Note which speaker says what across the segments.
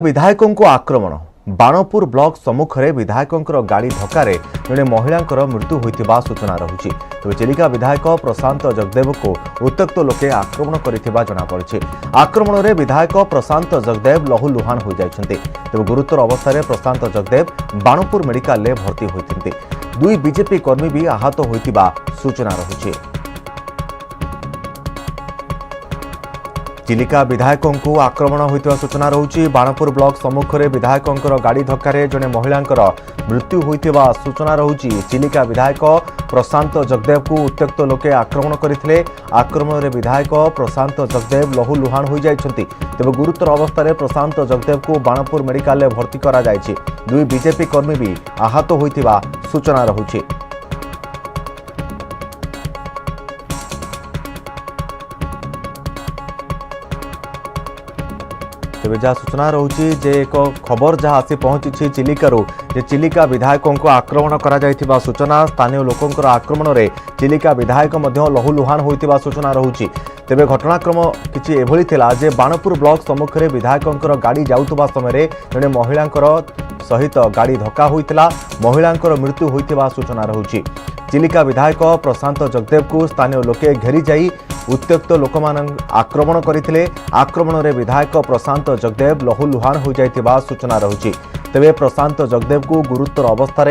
Speaker 1: विधायकों को आक्रमण बाणपुर ब्लॉक सम्मुखें विधायकों गाड़ी धक्के जड़े महिला मृत्यु होता सूचना रही। तेज चिलिका विधायक प्रशांत जगदेव को उत्त्यक्त लोके आक्रमण करथिबा जଣା पड़िछि। आक्रमण में विधायक प्रशांत जगदेव लहुलुहान हो जाइछन्ते। तेज गुरुतर अवस्था प्रशांत जगदेव बाणपुर मेडिकल में भर्ती होइछन्ते। दुई बीजेपी कर्मी भी आहत होइतिबा सूचना रही। चिलिका विधायकों को आक्रमण होता सूचना रही। बाणपुर ब्लॉक सम्मुखें विधायकों गाड़ी धक्के जड़े महिला मृत्यु होता सूचना रही। चिलिका विधायक प्रशांत जगदेव को उत्त्यक्त लोके आक्रमण करते। आक्रमण में विधायक प्रशांत जगदेव लहुलुहान हो जाइछन्ति। तेज गुरुतर अवस्था प्रशांत जगदेव को बाणपुर मेडिकल में भर्ती करा जाइछि। दुई बीजेपी कर्मी भी आहत होता सूचना रही। तेज जहाँ सूचना रही जे एक खबर जहाँ आसी पहुंची चिलिकारु जे चिलिका विधायकों को आक्रमण करा जायथिबा सूचना। स्थानीय लोकंकर आक्रमण में चिलिका विधायक लहुलुहान होता सूचना रही। तेज घटनाक्रम किसी एभली थिला जे बाणपुर ब्लॉक सम्मुखें विधायकों गाड़ी जाउतबा समय जड़े महिला सहित गाड़ी धक्का होता महिला मृत्यु होता सूचना रही। चिलिका विधायक प्रशांत जगदेव को स्थानीय लोके घेरी जाई उत्त्यक्त लोक आक्रमण करते। आक्रमण में विधायक प्रशांत जगदेव लहुलुहान हो जाइतिबा सूचना रही। तेबे प्रशांत जगदेव को गुरुतर अवस्था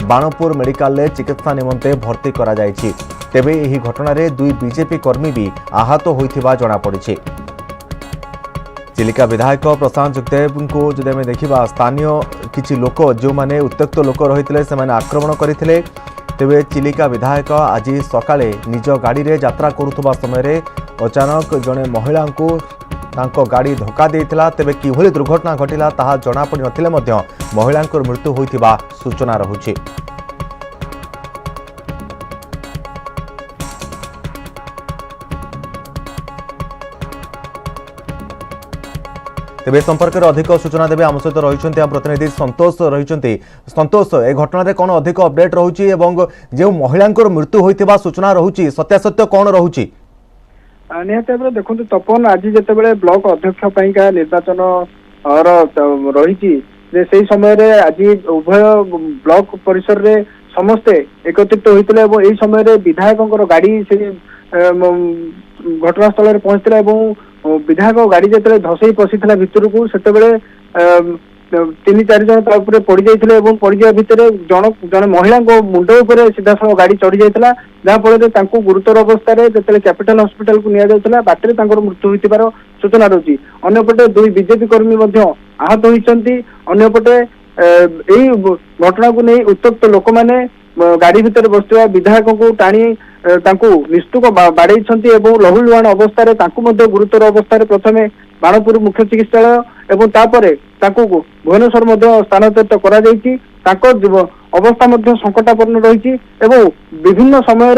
Speaker 1: बाणपुर मेडिकल में चिकित्सा निमंते भर्ती करा जाइछि। तेबे एही घटना रे दुई बीजेपी कर्मी भी आहत होइतिबा जଣା पड़िछि। चिलिका विधायक प्रशांत जगदेव को जदि आम देखा स्थानीय किछि लोक जो माने उत्त्यक्त लोक रही से आक्रमण करते। तेबे चिलिका विधायक आज सकाळे निज गाड़ी रे यात्रा करुवा समय अचानक जड़े महिला को तांको गाड़ी धक्का देइतिला। तेबे किभली दुर्घटना घटिला ताहा जଣା पड़ि नथिले मध्य महिला मृत्यु होइतिबा सूचना रहुछि। तेज संपर्क में अधिक सूचना देवे आम सहित रही प्रतिनिधि संतोष रही। संतोष ए घटना कौन अधिक अपडेट रही जो महिला मृत्यु होता सूचना रही सत्यासत्य कौन रही?
Speaker 2: निहत भाव देखो तपन आज जिते ब्लॉक अध्यक्ष निर्वाचन रही से समय आज उभय ब्लॉक परिसर रे समस्ते एकत्रित होते यही समय विधायकों गाड़ी से घटनास्थल में पहुंचता विधायक गाड़ी जो धसई पशिला भितर को तीन चार जन पड़ जाते पड़ जा भितर जन महिला मुंड उपर सीधा सब गाड़ी चढ़ी जाता जहाँफल गुरुतर अवस्था जो कैपिटल हॉस्पिटल को निया बाटे मृत्यु होती सूचना रही। अन्यपटे दुई बीजेपी कर्मी आहत होती। अन्यपटे यही घटना को नहीं उत्त्यक्त लोक मैंने गाड़ी भितर बसुवा विधायकों को टाणी निस्तुक बाड़े लहुलुहान अवस्था गुरुतर अवस्था प्रथमे बाणपुर मुख्य चिकित्सालय एवं तापरे भुवनेश्वर स्थानांतरित करा जायछि। अवस्था संकटापन्न रही। विभिन्न समय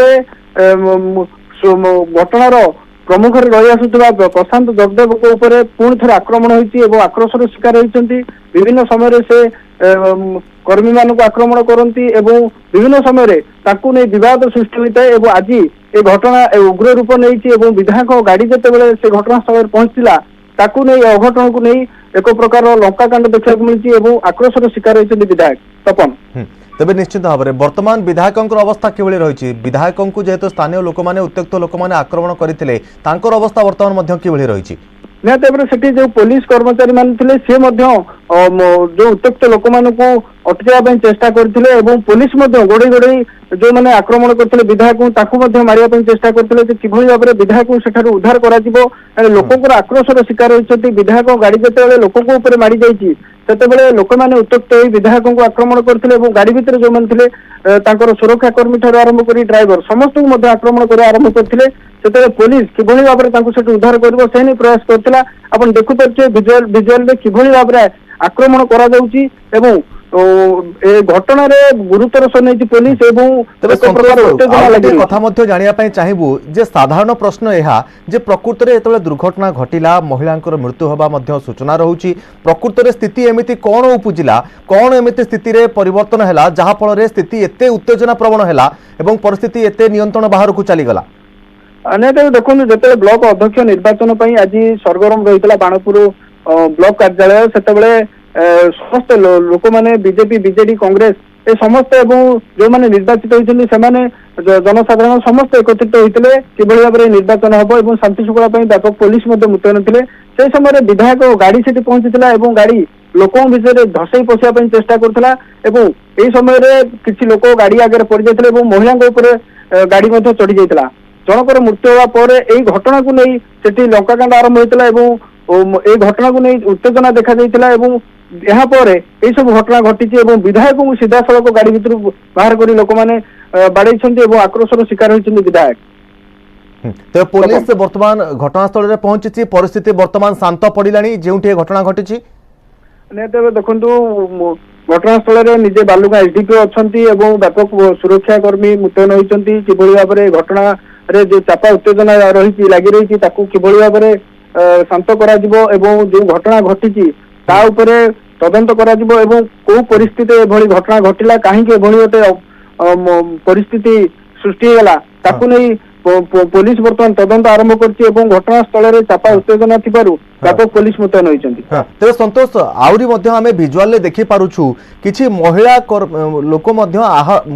Speaker 2: घटनार प्रमुख रही आसुवा प्रशांत जगदेव को ऊपर पुणी थे आक्रमण होती आक्रोशर शिकार होती। विभिन्न समय से कर्मी मान आक्रमण करती विभिन्न समय नहीं विवाद सृष्टि होता है। आज ये घटना उग्र रूप नहीं विधायक गाड़ी जिते से घटनास्थल पहुंचला नहीं अघटन को नहीं एक प्रकार लंकाकांड देखा मिली आक्रोशर शिकार होती विधायक। तपन
Speaker 1: तेज निश्चित भाव में वर्तमान विधायकों अवस्था किभली रही? विधायकों को जेहेतु स्थानीय लोक मैंने उत्त्यक्त लोक मैंने आक्रमण करते अवस्था वर्तमान किभली रही?
Speaker 2: निहत भाव से जो पुलिस कर्मचारी मान थे सी जो उत्त्यक्त लोक मान अटकाइवाई चेष्टा करते पुलिस गोड़े गोड़े जो मैंने आक्रमण करते विधायक मारे चेष्टा करते किभली भाव में विधायक से उद्धार कर लोकंर आक्रोशर शिकार होती। विधायक गाड़ी जिते लोकों ऊपर मारी जाइए से लोक मैंने उत्त्यक्त विधायक को आक्रमण करते गाड़ी भितर जो मैंने सुरक्षा कर्मी ठार आरंभ कर ड्राइवर समस्त को आक्रमण कर आरंभ करते से पुलिस किभली भाव में उद्धार कर प्रयास करता। आप देखुपे विजुआल किभली भाव में आक्रमण करा घटना गुरुतर सही पुलिस
Speaker 1: कथा जानापी चाहबू जे साधारण प्रश्न यह जे प्रकृत में जो दुर्घटना घटिला महिला मृत्यु होगा सूचना रही। प्रकृत में स्थिति एमती कौन उपजिला कौन एमती स्थिति परिवर्तन है जहाँफल स्थिति एत उत्तेजना प्रवण है परिस्थिति एत नियंत्रण बाहर को चलीगला?
Speaker 2: देखो जो ब्लॉक अध्यक्ष निर्वाचन आज सरगरम रही बाणपुर ବ୍ଲକ କାର୍ଯ୍ୟାଳୟ ସେତେବେଳେ ସମସ୍ତ ଲୋକ ମାନେ ବିଜେପି ବିଜେଡି କଂଗ୍ରେସ ଏ ସମସ୍ତେ ଏବଂ ଯେଉଁମାନେ ନିର୍ବାଚିତ ହୋଇଛନ୍ତି ସେମାନେ ଜନସାଧାରଣ ସମସ୍ତେ ଏକତ୍ରିତ ହୋଇଥିଲେ କିଭଳି ଭାବରେ ନିର୍ବାଚନ ହବ ଏବଂ ଶାନ୍ତି ଶୃଙ୍ଖଳା ପାଇଁ ବ୍ୟାପକ ପୋଲିସ ମଧ୍ୟ ମୁତୟନ ଥିଲେ। ସେହି ସମୟରେ ବିଧାୟକ ଗାଡି ସେଠି ପହଞ୍ଚିଥିଲା ଏବଂ ଗାଡି ଲୋକଙ୍କ ଭିତରେ ଧସେଇ ପଶିବା ପାଇଁ ଚେଷ୍ଟା କରୁଥିଲା ଏବଂ ଏହି ସମୟରେ କିଛି ଲୋକ ଗାଡି ଆଗରେ ପଡିଯାଇଥିଲେ ଏବଂ ମହିଳାଙ୍କ ଉପରେ ଗାଡି ମଧ୍ୟ ଚଢି ଯାଇଥିଲା। ଜଣଙ୍କର ମୃତ୍ୟୁ ହେବା ପରେ ଏହି ଘଟଣାକୁ ନେଇ ସେଠି ଲଙ୍କାକାଣ୍ଡ ଆରମ୍ଭ ହୋଇଥିଲା ଏବଂ এই ଘଟଣାକୁ ନେଇ ଉତ୍ତେଜନା ଦେଖାଯାଇଥିଲା ଏବଂ ଏହାପରେ এই ସବୁ ଘଟଣା ଘଟିଛି ଏବଂ ବିଧାୟକଙ୍କୁ ସିଧାସଳଖ ଗାଡି ଭିତରୁ ବାହାର କରି ଲୋକମାନେ ବାଡେଇଛନ୍ତି ଏବଂ ଆକ୍ରୋଶର ଶିକାର ହୋଇଛନ୍ତି ବିଧାୟକ।
Speaker 1: ତେବେ ପୋଲିସ ବର୍ତ୍ତମାନ ଘଟଣାସ୍ଥଳରେ ପହଞ୍ଚିଛି, ପରିସ୍ଥିତି ବର୍ତ୍ତମାନ ଶାନ୍ତ ପଡ଼ିଲାଣି ଯେଉଁଠି ଏ ଘଟଣା ଘଟିଛି?
Speaker 2: ନିହାତି ଭାବେ ଦେଖନ୍ତୁ ଘଟଣାସ୍ଥଳରେ ନିଜେ ବାଲୁଗାଁ ଏସଡିପିଓ ଅଛନ୍ତି ଏବଂ ବ୍ୟାପକ ସୁରକ୍ଷା କର୍ମୀ ମୁତୟନ ହୋଇଛନ୍ତି। କିଭଳି ଭାବରେ ଘଟଣାରେ ଯୋଉ ଚାପା ଉତ୍ତେଜନା ରହିଛି ଲାଗି ରହିଛି ତାକୁ କିଭଳି ଭାବରେ ଶାନ୍ତ କରାଯିବ ଏବଂ ଯୋଉ ଘଟଣା ଘଟିଛି ତା ଉପରେ ତଦନ୍ତ କରାଯିବ ଏବଂ କୋଉ ପରିସ୍ଥିତି ଏଭଳି ଘଟଣା ଘଟିଲା, କାହିଁକି ଏଭଳି ଗୋଟେ ପରିସ୍ଥିତି ସୃଷ୍ଟି ହେଇଗଲା ତାକୁ ନେଇ ପୋଲିସ ବର୍ତ୍ତମାନ ତଦନ୍ତ ଆରମ୍ଭ କରିଛି ଏବଂ ଘଟଣାସ୍ଥଳରେ ଚାପା ଉତ୍ତେଜନା ଥିବାରୁ ବ୍ୟାପକ ପୋଲିସ ମୁତୟନ ହୋଇଛନ୍ତି।
Speaker 1: ତେବେ ସନ୍ତୋଷ, ଆହୁରି ମଧ୍ୟ ଆମେ ଭିଜୁଆଲରେ ଦେଖି ପାରୁଛୁ କିଛି ମହିଳା ଲୋକ ମଧ୍ୟ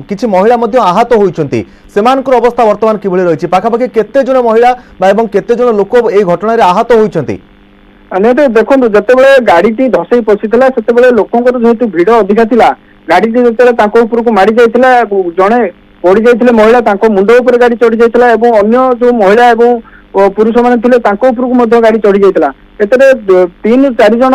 Speaker 1: କିଛି ମହିଳା ମଧ୍ୟ ଆହତ ହୋଇଛନ୍ତି। ସେମାନଙ୍କର ଅବସ୍ଥା ବର୍ତ୍ତମାନ କିଭଳି ରହିଛି? ପାଖାପାଖି କେତେ ଜଣ ମହିଳା ଏବଂ କେତେ ଜଣ ଲୋକ এই ଘଟଣାରେ ଆହତ ହୋଇଛନ୍ତି?
Speaker 2: ନିହାତି ଦେଖନ୍ତୁ ଯେତେବେଳେ ଗାଡିଟି ଧସେଇ ପଶିଥିଲା ସେତେବେଳେ ଲୋକଙ୍କର ଯେହେତୁ ଭିଡ ଅଧିକା ଥିଲା, ଗାଡିଟି ଯେତେବେଳେ ତାଙ୍କ ଉପରକୁ ମାଡି ଯାଇଥିଲା ଜଣେ ପଡି ଯାଇଥିଲେ ମହିଳା, ତାଙ୍କ ମୁଣ୍ଡ ଉପରେ ଗାଡି ଚଢି ଯାଇଥିଲା ଏବଂ ଅନ୍ୟ ଯୋଉ ମହିଳା ଏବଂ ପୁରୁଷ ମାନେ ଥିଲେ ତାଙ୍କ ଉପରକୁ ମଧ୍ୟ ଗାଡି ଚଢି ଯାଇଥିଲା। ଏଥିରେ 3-4 ଜଣ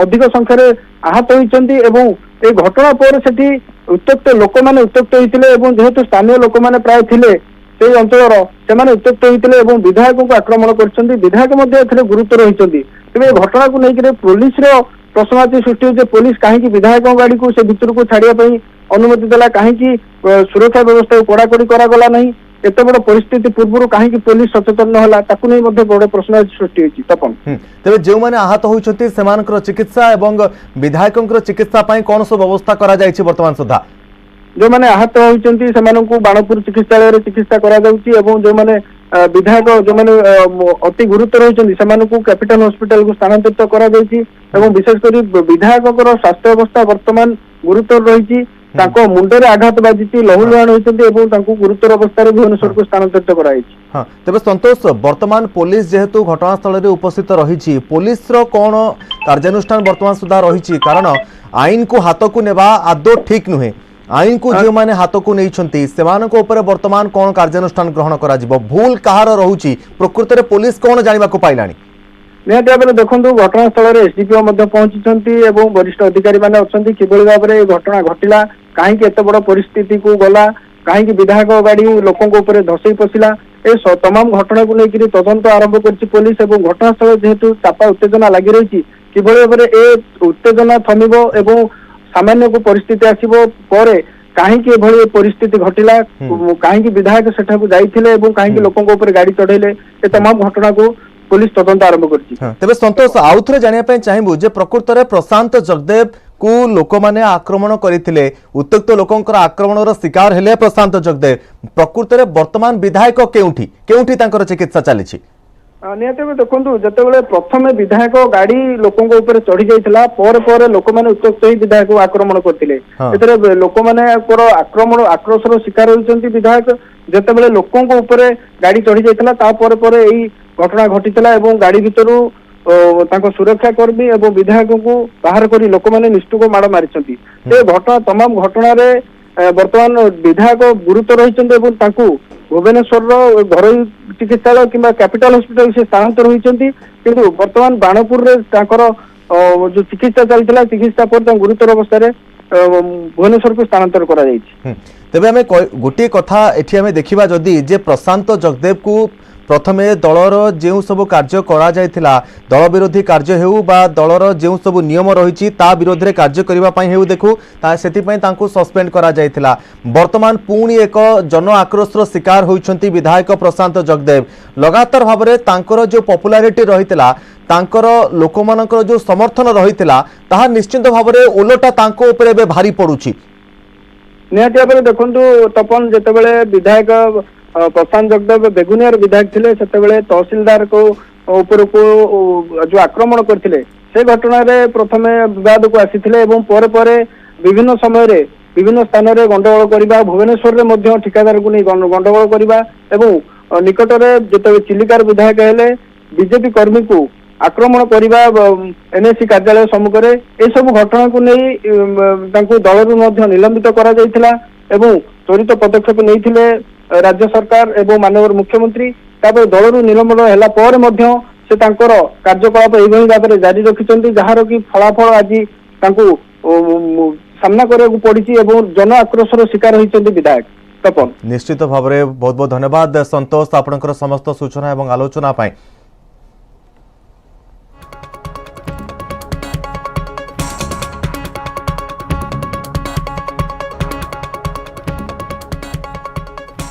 Speaker 2: ଅଧିକ ସଂଖ୍ୟାରେ ଆହତ ହୋଇଛନ୍ତି ଏବଂ এই ଘଟଣା ପରେ ସେଠି ଉତ୍ତ୍ୟକ୍ତ ଲୋକମାନେ ଉତ୍ତ୍ୟକ୍ତ ହୋଇଥିଲେ ଏବଂ ଯେହେତୁ ସ୍ଥାନୀୟ ଲୋକମାନେ ପ୍ରାୟ ଥିଲେ সেই ଅଞ୍ଚଳର ସେମାନେ ଉତ୍ତ୍ୟକ୍ତ ହୋଇଥିଲେ ଏବଂ ବିଧାୟକଙ୍କୁ ଆକ୍ରମଣ କରିଛନ୍ତି। ବିଧାୟକ ମଧ୍ୟ ଏଥିରେ ଗୁରୁତର ହୋଇଛନ୍ତି। ତେବେ ଏ ଘଟଣାକୁ ନେଇକି ପୋଲିସର ପ୍ରଶ୍ନବାଚୀ ସୃଷ୍ଟି ହେଉଛି, ପୋଲିସ କାହିଁକି ବିଧାୟକଙ୍କ ଗାଡିକୁ ସେ ଭିତରକୁ ଛାଡିବା ପାଇଁ ଅନୁମତି ଦେଲା, କାହିଁକି ସୁରକ୍ଷା ବ୍ୟବସ୍ଥାକୁ କଡାକଡି କରାଗଲା ନାହିଁ, ଏତେ ବଡ ପରିସ୍ଥିତି ପୂର୍ବରୁ କାହିଁକି ପୋଲିସ ସଚେତନ ନ ହେଲା ତାକୁ ନେଇ ମଧ୍ୟ ବଡ ପ୍ରଶ୍ନବାଚୀ ସୃଷ୍ଟି ହୋଇଛି। ତପନ,
Speaker 1: ତେବେ ଯେଉଁମାନେ ଆହତ ହୋଇଛନ୍ତି ସେମାନଙ୍କର ଚିକିତ୍ସା ଏବଂ ବିଧାୟକଙ୍କର ଚିକିତ୍ସା ପାଇଁ କ'ଣ ସବୁ ବ୍ୟବସ୍ଥା କରାଯାଇଛି ବର୍ତ୍ତମାନ ସୁଦ୍ଧା?
Speaker 2: ଯେଉଁମାନେ ଆହତ ହୋଇଛନ୍ତି ସେମାନଙ୍କୁ ବାଣପୁର ଚିକିତ୍ସାଳୟରେ ଚିକିତ୍ସା କରାଯାଉଛି ଏବଂ ଯେଉଁମାନେ ବିଧାୟକ ଯେଉଁମାନେ ଅତି ଗୁରୁତର ହୋଇଛନ୍ତି ସେମାନଙ୍କୁ କ୍ୟାପିଟାଲ ହସ୍ପିଟାଲକୁ ସ୍ଥାନାନ୍ତରିତ କରାଯାଇଛି ଏବଂ ବିଶେଷ କରି ବିଧାୟକଙ୍କର ସ୍ୱାସ୍ଥ୍ୟ ଅବସ୍ଥା ବର୍ତ୍ତମାନ ଗୁରୁତର ରହିଛି। ତାଙ୍କ ମୁଣ୍ଡରେ ଆଘାତ ବାଜିଛି, ଲହୁଲୁହାଣ ହୋଇଛନ୍ତି ଏବଂ ତାଙ୍କୁ ଗୁରୁତର ଅବସ୍ଥାରେ ଭୁବନେଶ୍ୱରକୁ ସ୍ଥାନାନ୍ତରିତ କରାଯାଇଛି।
Speaker 1: ତେବେ ସନ୍ତୋଷ, ବର୍ତ୍ତମାନ ପୋଲିସ ଯେହେତୁ ଘଟଣାସ୍ଥଳରେ ଉପସ୍ଥିତ ରହିଛି, ପୋଲିସର କ'ଣ କାର୍ଯ୍ୟାନୁଷ୍ଠାନ ବର୍ତ୍ତମାନ ସୁଦ୍ଧା ରହିଛି? କାରଣ ଆଇନକୁ ହାତକୁ ନେବା ଆଦୌ ଠିକ୍ ନୁହେଁ। ଆଇନକୁ ଯେଉଁମାନେ ହାତକୁ ନେଇଛନ୍ତି ସେମାନଙ୍କ ଉପରେ ବର୍ତ୍ତମାନ କ'ଣ କାର୍ଯ୍ୟାନୁଷ୍ଠାନ ଗ୍ରହଣ କରାଯିବ? ଭୁଲ କାହାର ରହୁଛି? ପ୍ରକୃତରେ ପୋଲିସ କ'ଣ ଜାଣିବାକୁ ପାଇଲାଣି?
Speaker 2: ନିହାତି ଭାବରେ ଦେଖନ୍ତୁ ଘଟଣାସ୍ଥଳରେ ଏସଡିପିଓ ମଧ୍ୟ ପହଞ୍ଚିଛନ୍ତି ଏବଂ ବରିଷ୍ଠ ଅଧିକାରୀ ମାନେ ଅଛନ୍ତି। କିଭଳି ଭାବରେ ଏ ଘଟଣା ଘଟିଲା, କାହିଁକି ଏତେ ବଡ ପରିସ୍ଥିତିକୁ ଗଲା, କାହିଁକି ବିଧାୟକ ଗାଡି ଲୋକଙ୍କ ଉପରେ ଧସେଇ ପଶିଲା, ଏ ତମାମ ଘଟଣାକୁ ନେଇକରି ତଦନ୍ତ ଆରମ୍ଭ କରିଛି ପୋଲିସ ଏବଂ ଘଟଣାସ୍ଥଳରେ ଯେହେତୁ ଚାପା ଉତ୍ତେଜନା ଲାଗି ରହିଛି କିଭଳି ଭାବରେ ଏ ଉତ୍ତେଜନା ଥମିବ ଏବଂ ସାମାନ୍ୟକୁ ପରିସ୍ଥିତି ଆସିବ ପରେ କାହିଁକି ଏଭଳି ପରିସ୍ଥିତି ଘଟିଲା, କାହିଁକି ବିଧାୟକ ସେଠାକୁ ଯାଇଥିଲେ ଏବଂ କାହିଁକି ଲୋକଙ୍କ ଉପରେ ଗାଡି ଚଢେଇଲେ, ଏ ତମାମ ଘଟଣାକୁ पुलिस तदंत आरंभ करछि।
Speaker 1: तेबे संतोष आउथरे जानिया पय चाहिबु जे प्रकृतरे प्रशांत जगदेव को लोक माने आक्रमण करथिले, उत्त्यक्त लोकंकर आक्रमणर शिकार हेले प्रशांत जगदेव, प्रकृतरे वर्तमान विधायक केउठी केउठी तांकर चिकित्सा चलीछि?
Speaker 2: निहत देखो जिते प्रथम विधायक गाड़ी लोकों चढ़ी जाइला पर लोक मैंने उत्त्यक्त विधायक आक्रमण करते लोक मैंने आक्रमण आक्रोशर शिकार होती विधायक जिते लोकों गाड़ी चढ़ी जाइला यही घटना घटी गाड़ी भितर सुरक्षा कर्मी और विधायक को बाहर कर लोक मैंने निष्ठुक माड़ मारी घटना तमाम घटना बर्तमान विधायक गुरुतर रही भुवनेश्वर घर चिकित्सालय कि कैपिटल हॉस्पिटल से स्थानांतर होती किंतु बर्तमान बाणपुर जो चिकित्सा चलता चिकित्सा पर गुरुतर अवस्था भुवनेश्वर को स्थानांतर करा जायछि।
Speaker 1: तेबे हमें गोटे कथा एठी हमें देखिबा जदी जे प्रशांत जगदेव को प्रथमे दलर जो सब कार्य करा जायथिला दल विरोधी कार्य हेउ बा दलर जो सब नियम रही विरोध में कार्य करने हेउ देखू से सस्पेंड करा जायथिला। वर्तमान पुणी एक जन आक्रोशर शिकार होइछंती विधायक प्रशांत जगदेव। लगातार भाव में तांकर जो पॉपुलारिटी रहितला तांकर लोक मानकर जो समर्थन रहितला ताहा निश्चित भाव में ओलटा तांको ऊपर एबे भारी पड़ुछि।
Speaker 2: निहाती भाव में देखंतु तपन जेतेबेले विधायक प्रशांत जगदेव बेगुनियार विधायक थे से तहसीलदार को ଉପରକୁ ଯୋଉ ଆକ୍ରମଣ କରିଥିଲେ ସେ ଘଟଣାରେ ପ୍ରଥମେ ବିବାଦକୁ ଆସିଥିଲେ ଏବଂ ପରେ ପରେ ବିଭିନ୍ନ ସମୟରେ ବିଭିନ୍ନ ସ୍ଥାନରେ ଗଣ୍ଡଗୋଳ କରିବା, ଭୁବନେଶ୍ୱରରେ ମଧ୍ୟ ଠିକାଦାରକୁ ନେଇ ଗଣ୍ଡଗୋଳ କରିବା ଏବଂ ନିକଟରେ ଯେତେବେଳେ ଚିଲିକାର ବିଧାୟକ ହେଲେ ବିଜେପି କର୍ମୀଙ୍କୁ ଆକ୍ରମଣ କରିବା ଏନ୍ଏସି କାର୍ଯ୍ୟାଳୟ ସମ୍ମୁଖରେ ଏସବୁ ଘଟଣାକୁ ନେଇ ତାଙ୍କୁ ଦଳରୁ ମଧ୍ୟ ନିଲମ୍ବିତ କରାଯାଇଥିଲା ଏବଂ ତ୍ୱରିତ ପଦକ୍ଷେପ ନେଇଥିଲେ ରାଜ୍ୟ ସରକାର ଏବଂ ମାନନୀୟ ମୁଖ୍ୟମନ୍ତ୍ରୀ। ତାପରେ ଦଳରୁ ନିଲମ୍ବନ ହେଲା ପରେ ମଧ୍ୟ ସେ ତାଙ୍କର କାର୍ଯ୍ୟକଳାପ ଏଇଭଳି ଭାବରେ ଜାରି ରଖିଛନ୍ତି ଯାହାର କି ଫଳାଫଳ ଆଜି ତାଙ୍କୁ ସାମ୍ନା କରିବାକୁ ପଡିଛି ଏବଂ ଜନ ଆକ୍ରୋଶର ଶିକାର ହୋଇଛନ୍ତି ବିଧାୟକ। ତପନ
Speaker 1: निश्चित भाव में बहुत बहुत धन्यवाद संतोष आपणकर समस्त सूचना और आलोचना।